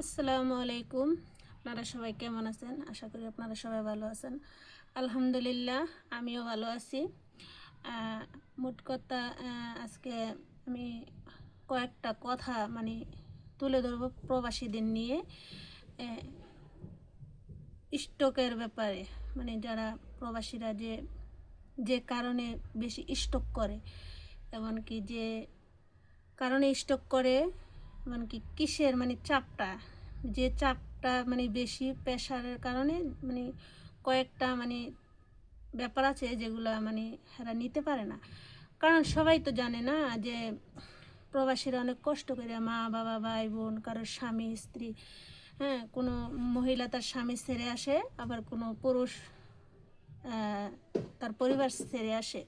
আসসালামু আলাইকুম। আপনারা সবাই কেমন আছেন? আশা করি আপনারা সবাই ভালো আছেন। আলহামদুলিল্লাহ, আমিও ভালো আছি। মোট কথা, আজকে আমি কয়েকটা কথা তুলে ধরবো প্রবাসীদের নিয়ে। স্টকের ব্যাপারে, যারা প্রবাসীরা যে কারণে বেশি স্টক করে, এমনকি যে কারণে স্টক করে, এমনকি কিসের চাপটা, যে চাপটা বেশি প্রেশারের কারণে কয়েকটা ব্যাপার আছে যেগুলো এরা নিতে পারে না। কারণ সবাই তো জানে না যে প্রবাসীরা অনেক কষ্ট করে মা বাবা ভাই বোন, কারোর স্বামী স্ত্রী, কোনো মহিলা তার স্বামী ছেড়ে আসে, আবার কোনো পুরুষ তার পরিবার ছেড়ে আসে।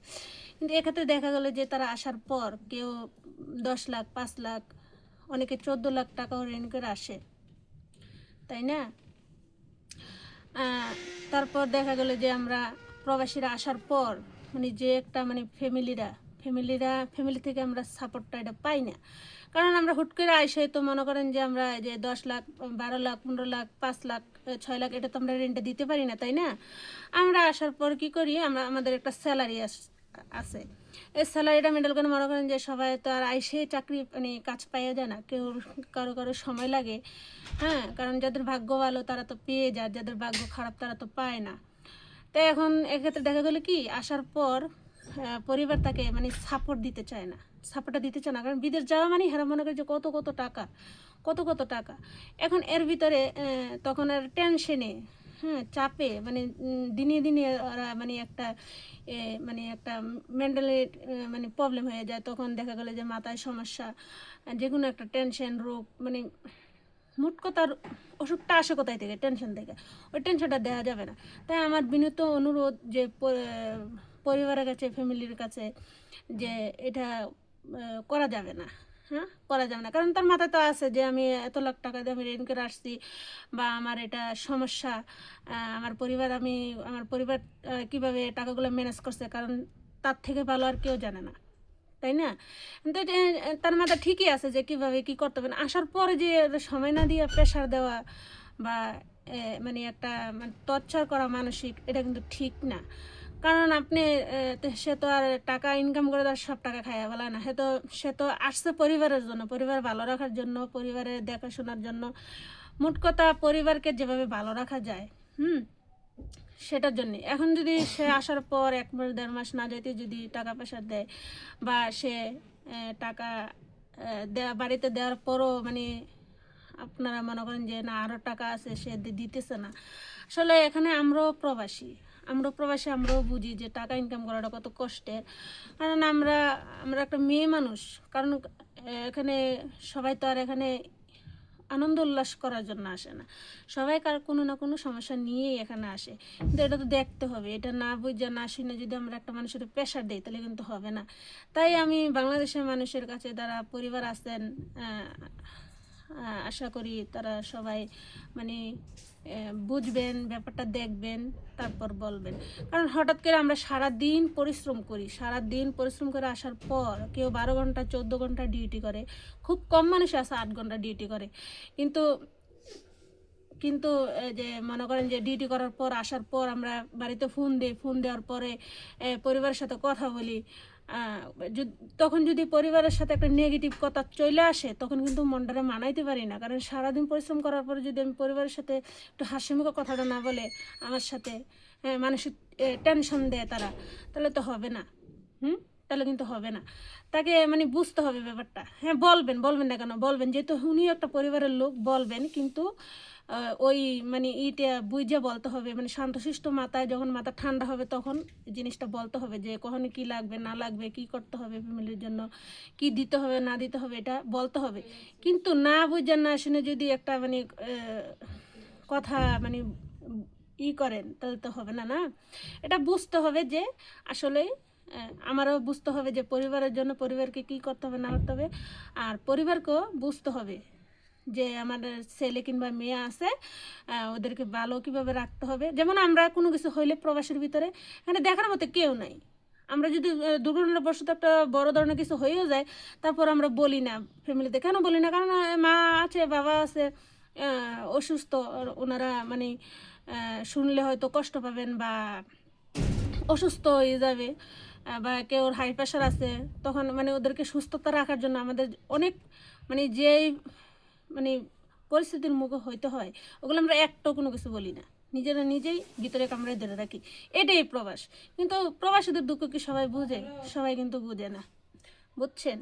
কিন্তু এক্ষেত্রে দেখা গেলো যে তারা আসার পর কেউ 10 লাখ 5 লাখ, অনেকে 14 লাখ টাকাও ঋণ করে আসে, তাই না? তারপর দেখা গেলো যে আমরা প্রবাসীরা আসার পর যে একটা ফ্যামিলি থেকে আমরা সাপোর্টটা এটা পাই না। কারণ আমরা হুট করে আইসে তো মনে করেন যে আমরা যে 10 লাখ 12 লাখ 15 লাখ 5 লাখ 6 লাখ এটা তো আমরা রেন্টে দিতে পারি না, তাই না? আমরা আসার পর কি করি, আমাদের একটা স্যালারি আছে। এই স্যালারিটা মেন্টেল করে মনে করেন যে সবাই তো আর আইসে চাকরি কাজ পাইয়া যায় না, কারো সময় লাগে। কারণ যাদের ভাগ্য ভালো তারা তো পেয়ে যায়, যাদের ভাগ্য খারাপ তারা তো পায় না। তাই এখন এক্ষেত্রে দেখা গেলো কি, আসার পর পরিবার তাকে সাপোর্টটা দিতে চায় না। কারণ বিদেশ যাওয়া হেরা মনে করে যে কত টাকা। এখন এর ভিতরে তখন আর টেনশনে, চাপে দিনে দিনে ওরা একটা মেন্টালি প্রবলেম হয়ে যায়। তখন দেখা গেলো যে মাথায় সমস্যা, যে কোনো একটা টেনশন রোগ, মোট কথার অসুখটা আসে কোথায় থেকে? টেনশন থেকে। ওই টেনশনটা দেওয়া যাবে না। তাই আমার বিনীত অনুরোধ যে পরিবারের কাছে, ফ্যামিলির কাছে, যে এটা করা যাবে না। করা যাবে না, কারণ তার মাথায় তো আছে যে আমি এত লাখ টাকা দিয়ে আমি ঋণ করে আসছি, বা আমার এটা সমস্যা। আমার পরিবার কীভাবে টাকাগুলো ম্যানেজ করছে, কারণ তার থেকে ভালো আর কেউ জানে না, তাই না? কিন্তু তার মাথা ঠিকই আছে যে কীভাবে কী করতে হবে। আসার পরে যে সময় না দিয়ে প্রেশার দেওয়া বা একটা টর্চার করা মানসিক, এটা কিন্তু ঠিক না। কারণ আপনি সে তো আর টাকা ইনকাম করে তার সব টাকা খাইয়া বলা না। সে তো আসছে পরিবারের জন্য, পরিবার ভালো রাখার জন্য, পরিবারের দেখাশোনার জন্য। মোট কথা পরিবারকে যেভাবে ভালো রাখা যায়, সেটার জন্যে। এখন যদি সে আসার পর 1 মাস 1.5 মাস না যেতে যদি টাকা পয়সা দেয়, বা সে টাকা বাড়িতে দেওয়ার পরও আপনারা মনে করেন যে না আরও টাকা আছে, সে দিতেছে না। আসলে এখানে আমরাও প্রবাসী, আমরাও বুঝি যে টাকা ইনকাম করাটা কত কষ্টের। কারণ আমরা একটা মেয়ে মানুষ। কারণ এখানে সবাই তো আর এখানে আনন্দ উল্লাস করার জন্য আসে না, সবাই কোনো না কোনো সমস্যা নিয়েই এখানে আসে। কিন্তু এটা তো দেখতে হবে, এটা না বুঝে না শুনে যদি আমরা একটা মানুষের প্রেশার দিই তাহলে কিন্তু হবে না। তাই আমি বাংলাদেশের মানুষের কাছে, যারা পরিবার আছেন, আশা করি তারা সবাই বুঝবেন, ব্যাপারটা দেখবেন, তারপর বলবেন। কারণ হঠাৎ করে আমরা সারাদিন পরিশ্রম করে আসার পর কেউ 12 ঘন্টা 14 ঘন্টা ডিউটি করে, খুব কম মানুষ আছে 8 ঘন্টা ডিউটি করে। কিন্তু কিন্তু যে মনে করেন যে ডিউটি করার পর আসার পর আমরা বাড়িতে ফোন দেওয়ার পরে পরিবারের সাথে কথা বলি, তখন যদি পরিবারের সাথে একটা নেগেটিভ কথা চলে আসে, তখন কিন্তু মনটারে মানাইতে পারি না। কারণ সারাদিন পরিশ্রম করার পরে যদি আমি পরিবারের সাথে একটু হাসিমুখে কথাটা না বলে আমার সাথে মানসিক টেনশন দেয় তারা, তাহলে তো হবে না। তাহলে কিন্তু হবে না। তাকে বুঝতে হবে ব্যাপারটা। বলবেন না কেন, বলবেন, যেহেতু উনিও একটা পরিবারের লোক, বলবেন। কিন্তু ওই ইটা বুঝে বলতে হবে, শান্তশিষ্ট মাথায়, যখন মাথা ঠান্ডা হবে তখন জিনিসটা বলতে হবে যে কখনো কি লাগবে না লাগবে, কি করতে হবে ফ্যামিলির জন্য, কি দিতে হবে না দিতে হবে, এটা বলতে হবে। কিন্তু না বুঝে না শুনে যদি একটা কথা করেন, তাহলে তো হবে না। না, এটা বুঝতে হবে যে আসলে আমারও বুঝতে হবে যে পরিবারের জন্য পরিবারকে কী করতে হবে না করতে হবে, আর পরিবারকেও বুঝতে হবে যে আমাদের ছেলে কিংবা মেয়ে আছে, ওদেরকে ভালো কীভাবে রাখতে হবে। যেমন আমরা কোনো কিছু হইলে প্রবাসের ভিতরে এখানে দেখার মতো কেউ নাই। আমরা যদি দুর্ঘটনাবশত একটা বড় ধরনের কিছু হয়েও যায়, তারপর আমরা বলি না ফ্যামিলিতে। কেন বলি না? কারণ মা আছে, বাবা আছে, অসুস্থ, ওনারা মানে শুনলে হয়তো কষ্ট পাবেন বা অসুস্থ হয়ে যাবে, বা কেউ হাই প্রেশার আছে, তখন মানে ওদেরকে সুস্থতা রাখার জন্য আমাদের অনেক মানে যেই মানে পরিস্থিতির মুখে হইতে হয়, ওগুলো আমরা একটাও কোনো কিছু বলি না, নিজেরা নিজেই ভিতরে কামড়ে ধরে রাখি। এটাই প্রবাস। কিন্তু প্রবাসীদের দুঃখ কি সবাই বুঝে? সবাই কিন্তু বুঝে না, বুঝছেন?